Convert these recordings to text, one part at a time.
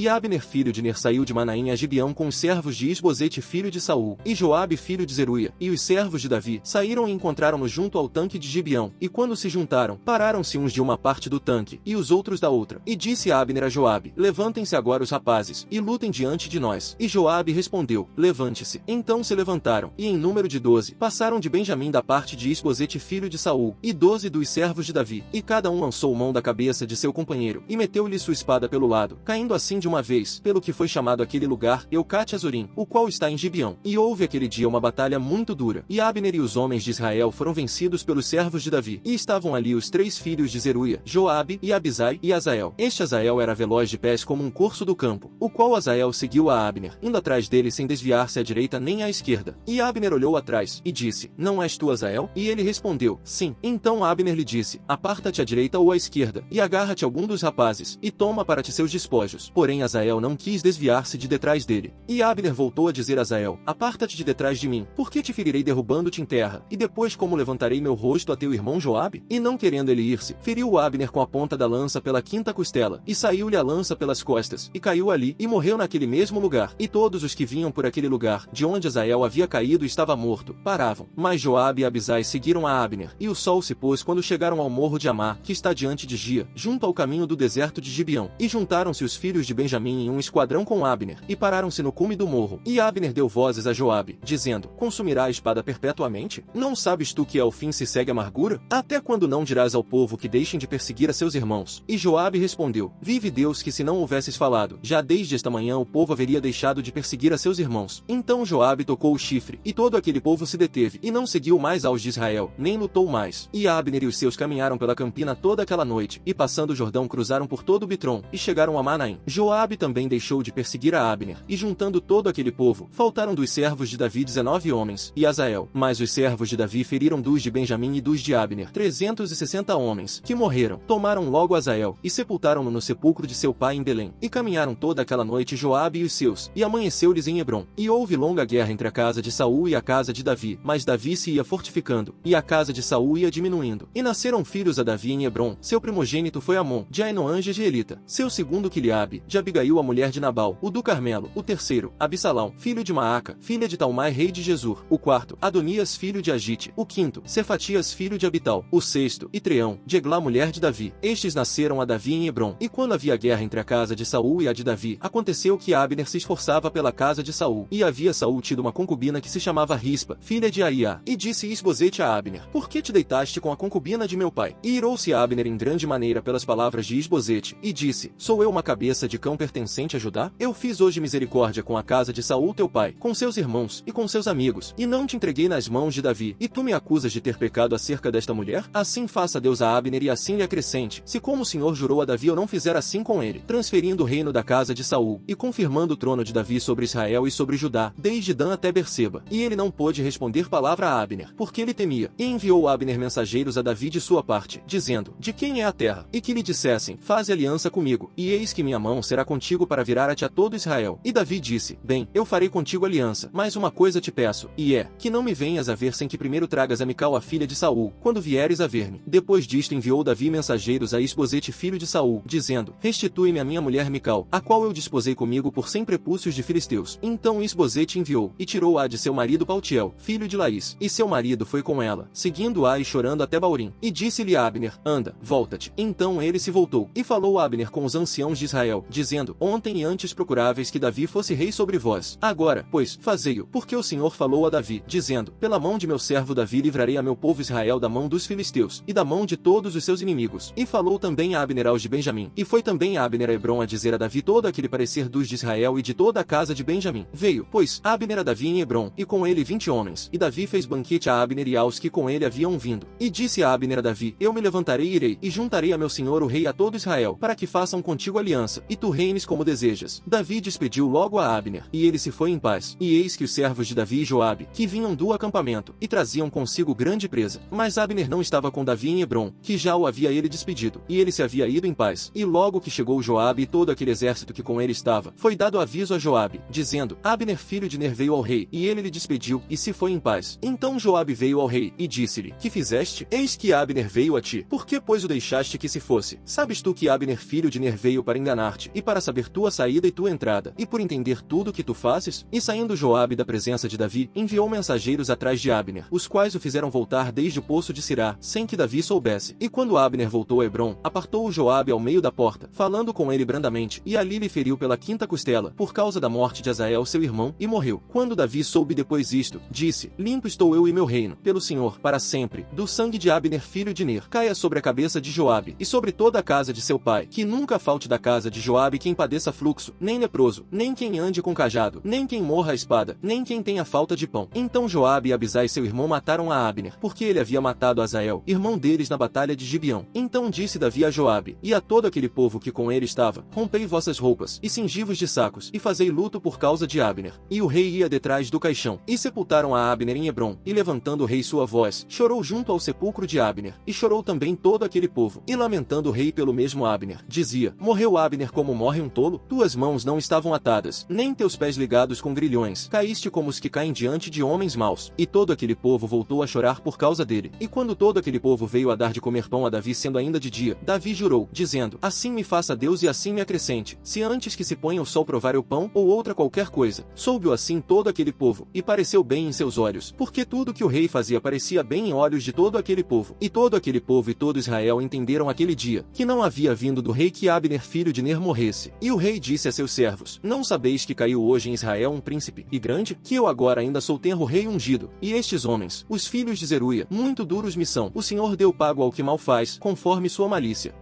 E Abner filho de Ner saiu de Manaim a Gibeão com os servos de Isbosete filho de Saul, e Joabe filho de Zeruia, e os servos de Davi, saíram e encontraram-no junto ao tanque de Gibeão, e quando se juntaram, pararam-se uns de uma parte do tanque, e os outros da outra. E disse Abner a Joabe: levantem-se agora os rapazes, e lutem diante de nós. E Joabe respondeu: levante-se. Então se levantaram, e em número de 12, passaram de Benjamim da parte de Isbosete filho de Saul, e 12 dos servos de Davi, e cada um lançou mão da cabeça de seu companheiro, e meteu-lhe sua espada pelo lado, caindo assim de uma vez, pelo que foi chamado aquele lugar Eucate Azorim, o qual está em Gibeão. E houve aquele dia uma batalha muito dura, e Abner e os homens de Israel foram vencidos pelos servos de Davi, e estavam ali os 3 filhos de Zeruia, Joabe, e Abisai, e Azael. Este Azael era veloz de pés como um corço do campo, o qual Azael seguiu a Abner, indo atrás dele sem desviar-se à direita nem à esquerda. E Abner olhou atrás, e disse: não és tu Azael? E ele respondeu: sim. Então Abner lhe disse: aparta-te à direita ou à esquerda, e agarra-te a algum dos rapazes, e toma para ti seus despojos. Porém Azael não quis desviar-se de detrás dele. E Abner voltou a dizer a Azael: aparta-te de detrás de mim, porque te ferirei derrubando-te em terra, e depois como levantarei meu rosto a teu irmão Joabe? E não querendo ele ir-se, feriu Abner com a ponta da lança pela quinta costela, e saiu-lhe a lança pelas costas, e caiu ali, e morreu naquele mesmo lugar. E todos os que vinham por aquele lugar, de onde Azael havia caído e estava morto, paravam. Mas Joabe e Abisai seguiram a Abner, e o sol se pôs quando chegaram ao morro de Amá, que está diante de Gia, junto ao caminho do deserto de Gibeão. E juntaram-se os filhos de Benjamim em um esquadrão com Abner, e pararam-se no cume do morro. E Abner deu vozes a Joabe, dizendo: consumirá a espada perpetuamente? Não sabes tu que ao fim se segue amargura? Até quando não dirás ao povo que deixem de perseguir a seus irmãos? E Joabe respondeu: vive Deus que se não houvesses falado, já desde esta manhã o povo haveria deixado de perseguir a seus irmãos. Então Joabe tocou o chifre, e todo aquele povo se deteve, e não seguiu mais aos de Israel, nem lutou mais. E Abner e os seus caminharam pela campina toda aquela noite, e passando o Jordão cruzaram por todo o Bitrom, e chegaram a Manaim. Joabe também deixou de perseguir a Abner, e juntando todo aquele povo, faltaram dos servos de Davi 19 homens, e Azael. Mas os servos de Davi feriram dos de Benjamim e dos de Abner 360 homens, que morreram. Tomaram logo Azael, e sepultaram-no no sepulcro de seu pai em Belém. E caminharam toda aquela noite Joabe e os seus, e amanheceu-lhes em Hebrom. E houve longa guerra entre a casa de Saul e a casa de Davi, mas Davi se ia fortificando, e a casa de Saul ia diminuindo. E nasceram filhos a Davi em Hebrom. Seu primogênito foi Amon, de Ainoã Jezreelita. Seu segundo Quiliabe, de Abigail a mulher de Nabal, o do Carmelo. O terceiro, Absalão, filho de Maaca, filha de Talmai rei de Gesur. O quarto, Adonias filho de Agite. O quinto, Cefatias filho de Abital. O sexto, Itreão, de Eglá mulher de Davi. Estes nasceram a Davi em Hebrom. E quando havia guerra entre a casa de Saul e a de Davi, aconteceu que Abner se esforçava pela casa de Saul. E havia Saul tido uma concubina que se chamava Rispa, filha de Aiá. E disse Isbosete a Abner: por que te deitaste com a concubina de meu pai? E irou-se Abner em grande maneira pelas palavras de Isbosete, e disse: sou eu uma cabeça de cão pertencente a Judá? Eu fiz hoje misericórdia com a casa de Saul teu pai, com seus irmãos, e com seus amigos, e não te entreguei nas mãos de Davi, e tu me acusas de ter pecado acerca desta mulher? Assim faça Deus a Abner e assim lhe acrescente, se como o Senhor jurou a Davi eu não fizer assim com ele, transferindo o reino da casa de Saul, e confirmando o trono de Davi sobre Israel e sobre Judá, desde Dan até Berseba. E ele não pôde responder palavra a Abner, porque ele temia. E enviou Abner mensageiros a Davi de sua parte, dizendo: de quem é a terra? E que lhe dissessem: faze aliança comigo, e eis que minha mão será contigo para virar-te a todo Israel. E Davi disse: bem, eu farei contigo aliança, mas uma coisa te peço, e é, que não me venhas a ver sem que primeiro tragas a Mical a filha de Saul, quando vieres a ver-me. Depois disto enviou Davi mensageiros a Isbosete filho de Saul, dizendo: restitui-me a minha mulher Mical, a qual eu desposei comigo por 100 prepúcios de filisteus. Então Isbosete enviou, e tirou-a de seu marido Paltiel, filho de Laís, e seu marido foi com ela, seguindo-a e chorando até Baurim. E disse-lhe a Abner: anda, volta-te. Então ele se voltou, e falou a Abner com os anciãos de Israel, dizendo: ontem e antes procuráveis que Davi fosse rei sobre vós. Agora, pois, fazei-o, porque o Senhor falou a Davi, dizendo: pela mão de meu servo Davi livrarei a meu povo Israel da mão dos filisteus, e da mão de todos os seus inimigos. E falou também a Abner aos de Benjamim, e foi também a Abner a Hebrom a dizer a Davi todo aquele parecer dos de Israel e de toda a casa de Benjamim. Veio, pois, Abner a Davi em Hebrom, e com ele 20 homens, e Davi fez banquete a Abner e aos que com ele haviam vindo. E disse a Abner a Davi: eu me levantarei e irei, e juntarei a meu senhor o rei a todo Israel, para que façam contigo aliança, e tu reines como desejas. Davi despediu logo a Abner, e ele se foi em paz. E eis que os servos de Davi e Joabe, que vinham do acampamento, e traziam consigo grande presa. Mas Abner não estava com Davi em Hebrom, que já o havia ele despedido, e ele se havia ido em paz. E logo que chegou Joabe e todo aquele exército que com ele estava, foi dado aviso a Joabe, dizendo: Abner filho de Ner veio ao rei, e ele lhe despediu, e se foi em paz. Então Joabe veio ao rei, e disse-lhe: que fizeste? Eis que Abner veio a ti. Por que, pois, o deixaste que se fosse? Sabes tu que Abner filho de Ner veio para enganar-te, e para para saber tua saída e tua entrada, e por entender tudo o que tu fazes. E saindo Joabe da presença de Davi, enviou mensageiros atrás de Abner, os quais o fizeram voltar desde o poço de Sirá, sem que Davi soubesse. E quando Abner voltou a Hebrom, apartou-o Joabe ao meio da porta, falando com ele brandamente, e ali lhe feriu pela quinta costela, por causa da morte de Azael seu irmão, e morreu. Quando Davi soube depois isto, disse: limpo estou eu e meu reino, pelo Senhor, para sempre, do sangue de Abner filho de Ner, caia sobre a cabeça de Joabe, e sobre toda a casa de seu pai, que nunca falte da casa de Joabe quem padeça fluxo, nem leproso, nem quem ande com cajado, nem quem morra a espada, nem quem tenha falta de pão. Então Joabe e Abisai seu irmão mataram a Abner, porque ele havia matado Azael, irmão deles na batalha de Gibeão. Então disse Davi a Joabe, e a todo aquele povo que com ele estava: rompei vossas roupas, e cingi-vos de sacos, e fazei luto por causa de Abner. E o rei ia detrás do caixão, e sepultaram a Abner em Hebrom, e levantando o rei sua voz, chorou junto ao sepulcro de Abner, e chorou também todo aquele povo, e lamentando o rei pelo mesmo Abner, dizia: morreu Abner como morre um tolo? Tuas mãos não estavam atadas, nem teus pés ligados com grilhões, caíste como os que caem diante de homens maus. E todo aquele povo voltou a chorar por causa dele. E quando todo aquele povo veio a dar de comer pão a Davi sendo ainda de dia, Davi jurou, dizendo: assim me faça Deus e assim me acrescente, se antes que se ponha o sol provar o pão, ou outra qualquer coisa. Soube-o assim todo aquele povo, e pareceu bem em seus olhos, porque tudo que o rei fazia parecia bem em olhos de todo aquele povo. E todo aquele povo e todo Israel entenderam aquele dia, que não havia vindo do rei que Abner filho de Ner morresse. E o rei disse a seus servos: não sabeis que caiu hoje em Israel um príncipe, e grande, que eu agora ainda sou tenro rei ungido? E estes homens, os filhos de Zeruia, muito duros me são. O Senhor deu pago ao que mal faz, conforme sua malícia.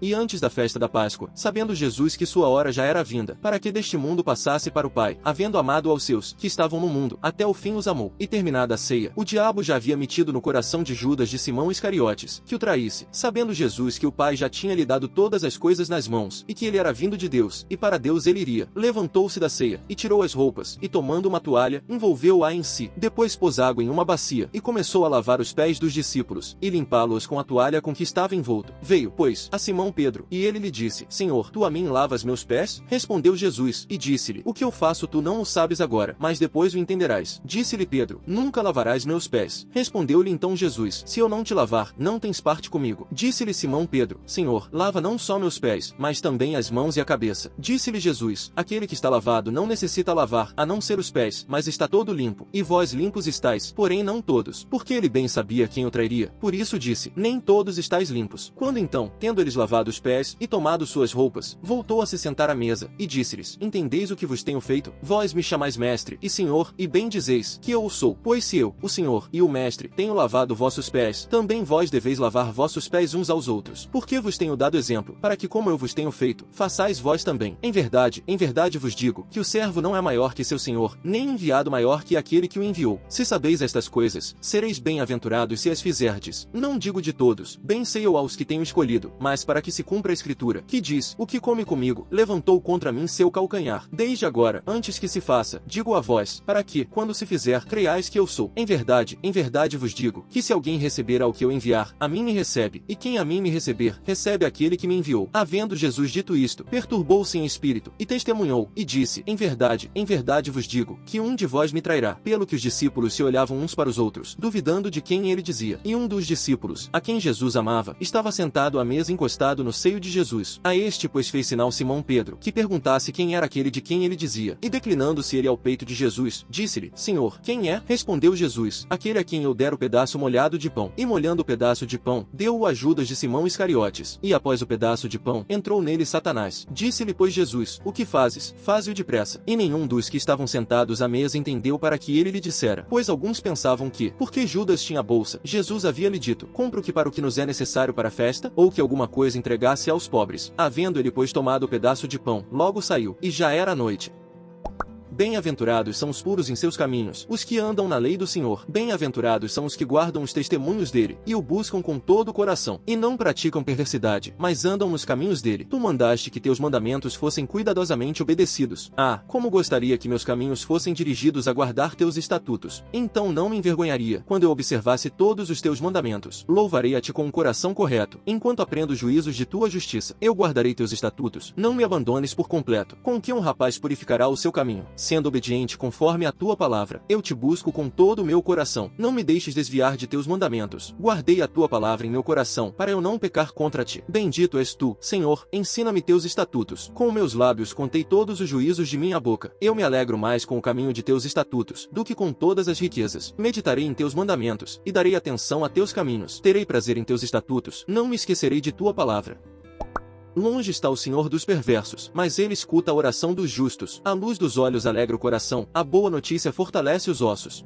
E antes da festa da Páscoa, sabendo Jesus que sua hora já era vinda, para que deste mundo passasse para o Pai, havendo amado aos seus, que estavam no mundo, até o fim os amou. E terminada a ceia, o diabo já havia metido no coração de Judas de Simão Iscariotes, que o traísse. Sabendo Jesus que o Pai já tinha lhe dado todas as coisas nas mãos, e que ele era vindo de Deus, e para Deus ele iria, levantou-se da ceia, e tirou as roupas, e tomando uma toalha, envolveu-a em si. Depois pôs água em uma bacia, e começou a lavar os pés dos discípulos, e limpá-los com a toalha com que estava envolto. Veio, pois, a Simão Pedro, e ele lhe disse: Senhor, tu a mim lavas meus pés? Respondeu Jesus, e disse-lhe: o que eu faço tu não o sabes agora, mas depois o entenderás. Disse-lhe Pedro: nunca lavarás meus pés. Respondeu-lhe então Jesus: se eu não te lavar, não tens parte comigo. Disse-lhe Simão Pedro: Senhor, lava não só meus pés, mas também as mãos e a cabeça. Disse-lhe Jesus: aquele que está lavado não necessita lavar, a não ser os pés, mas está todo limpo. E vós limpos estáis, porém não todos. Porque ele bem sabia quem o trairia. Por isso disse: nem todos estáis limpos. Quando então, tendo eles lavado os pés, e tomado suas roupas, voltou a se sentar à mesa, e disse-lhes: entendeis o que vos tenho feito? Vós me chamais mestre, e senhor, e bem dizeis, que eu o sou. Pois se eu, o senhor, e o mestre, tenho lavado vossos pés, também vós deveis lavar vossos pés uns aos outros. Porque vos tenho dado exemplo, para que como eu vos tenho feito, façais vós também. Em verdade vos digo, que o servo não é maior que seu senhor, nem enviado maior que aquele que o enviou. Se sabeis estas coisas, sereis bem-aventurados se as fizerdes. Não digo de todos, bem sei eu aos que tenho escolhido, mas para que se cumpra a Escritura, que diz: o que come comigo, levantou contra mim seu calcanhar. Desde agora, antes que se faça, digo a vós, para que, quando se fizer, creiais que eu sou. Em verdade vos digo, que se alguém receber ao que eu enviar, a mim me recebe, e quem a mim me receber, recebe aquele que me enviou. Havendo Jesus dito isto, perturbou-se em espírito, e testemunhou, e disse: em verdade vos digo, que um de vós me trairá. Pelo que os discípulos se olhavam uns para os outros, duvidando de quem ele dizia. E um dos discípulos, a quem Jesus amava, estava sentado à mesa encostado no seio de Jesus. A este, pois, fez sinal Simão Pedro, que perguntasse quem era aquele de quem ele dizia. E declinando-se ele ao peito de Jesus, disse-lhe: Senhor, quem é? Respondeu Jesus: aquele a quem eu der o pedaço molhado de pão. E molhando o pedaço de pão, deu-o a Judas de Simão Iscariotes. E após o pedaço de pão, entrou nele Satanás. Disse-lhe, pois, Jesus: o que fazes? Faze-o depressa. E nenhum dos que estavam sentados à mesa entendeu para que ele lhe dissera. Pois alguns pensavam que, porque Judas tinha a bolsa, Jesus havia lhe dito: compra o que para o que nos é necessário para a festa, ou que alguma coisa entregasse aos pobres. Havendo ele, pois, tomado o pedaço de pão, logo saiu, e já era noite. Bem-aventurados são os puros em seus caminhos, os que andam na lei do Senhor. Bem-aventurados são os que guardam os testemunhos dele, e o buscam com todo o coração, e não praticam perversidade, mas andam nos caminhos dele. Tu mandaste que teus mandamentos fossem cuidadosamente obedecidos. Ah, como gostaria que meus caminhos fossem dirigidos a guardar teus estatutos. Então não me envergonharia, quando eu observasse todos os teus mandamentos. Louvarei a ti com um coração correto, enquanto aprendo os juízos de tua justiça. Eu guardarei teus estatutos. Não me abandones por completo. Com que um rapaz purificará o seu caminho? sendo obediente conforme a tua palavra. Eu te busco com todo o meu coração. Não me deixes desviar de teus mandamentos. Guardei a tua palavra em meu coração, para eu não pecar contra ti. Bendito és tu, Senhor, ensina-me teus estatutos. Com meus lábios contei todos os juízos de minha boca. Eu me alegro mais com o caminho de teus estatutos, do que com todas as riquezas. Meditarei em teus mandamentos, e darei atenção a teus caminhos. Terei prazer em teus estatutos, não me esquecerei de tua palavra. Longe está o Senhor dos perversos, mas ele escuta a oração dos justos. A luz dos olhos alegra o coração, a boa notícia fortalece os ossos.